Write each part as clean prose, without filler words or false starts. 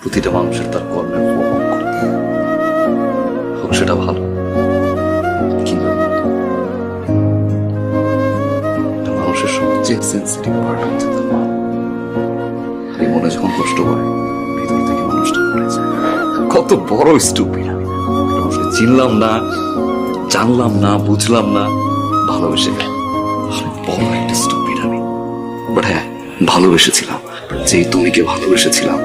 প্রতিটা মানুষের তার কর্মের ফল ভোগ করতে হয়। হোক সেটা ভালো কিংবা মন্দ। একটা মানুষের সবচেয়ে সেন্সিটিভ পার্ট হচ্ছে তার মন। এই মনে যখন কষ্ট হয় ভিতর থেকে মানুষটা মরে যায়। কত বড় স্টুপিড আমি! একটা মানুষকে চিনলাম না, জানলাম না, বুঝলাম না, ভালোবেসে গেলাম। বড় একটা স্টুপিড আমি। বাট হ্যাঁ, ভালোবেসেছিলাম। যেই তুমিকে ভালোবেসেছিলাম,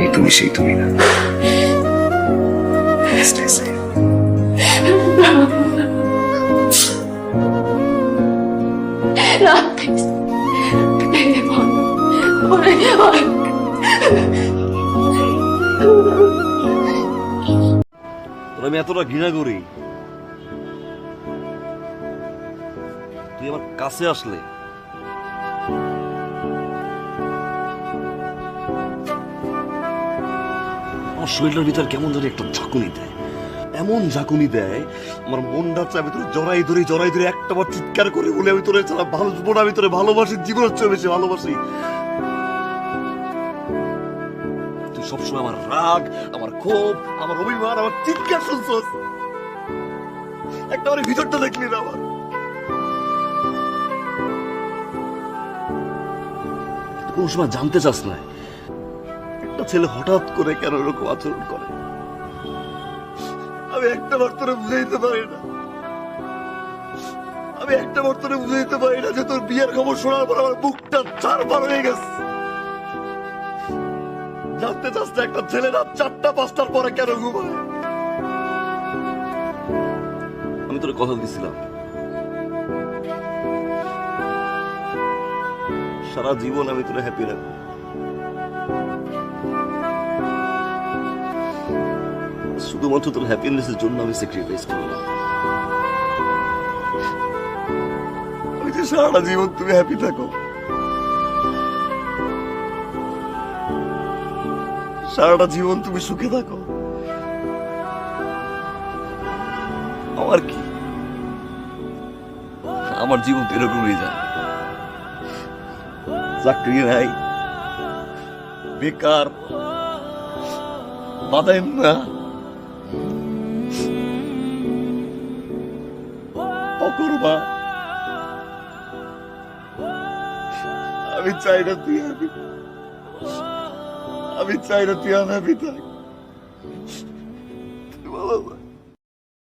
এই তুমি সেই তুমি না। Stay safe. আমি এতটা ঘৃণা করি, তুই আমার কাছে আসলে আমার শরীরের ভিতর কেমন ধরে একটা ঝাঁকুনি দেয়, এমন ঝাঁকুনি দেয় আমার মনটা চাবে তোর জড়াই ধরে একটা বার চিৎকার করে বলে আমি তোরে ছাড়া ভালোবাসবো না, আমি তোরে ভালোবাসি, জীবনের চেয়ে বেশি ভালোবাসি। তুই সবসময় আমার রাগ, আমার ক্ষোভ, আমার অভিমান, আমার চিৎকার শুনছস, একটা ভিতরটা দেখলি না আমার। কোন সময় জানতে চাস না একটা ছেলে হঠাৎ করে কেন এরকম আচরণ করে। আমি একটা বার তোরে বুঝে দিতে পারি না, আমি একটা বার তোরে বুঝে দিতে পারি না যে তোর বিয়ের খবর শোনার পর আমার বুকটা চারবার হয়ে গেছে। জানতে চাস না একটা ছেলে রাত 4টা 5টার পরে কেন ঘুমায়। আমি তোর কথা দিছিলাম সারা জীবন আমি তোরে হ্যাপি রাখবো। শুধুমাত্র তোর হ্যাপিনেসের জন্য আমি স্যাক্রিফাইস করলাম। আমি যে সারাটা জীবন তুমি হ্যাপি থাকো, সারাটা জীবন তুমি সুখে থাকো, আমার কি? আমার জীবন তো এরকমই যায়, চাকরি নাই, বেকার, বাদাম না, অকর্মা। আমি চাই না তুই হ্যাপি, আমি চাই না তুই আনহ্যাপি থাক। তুই ভালো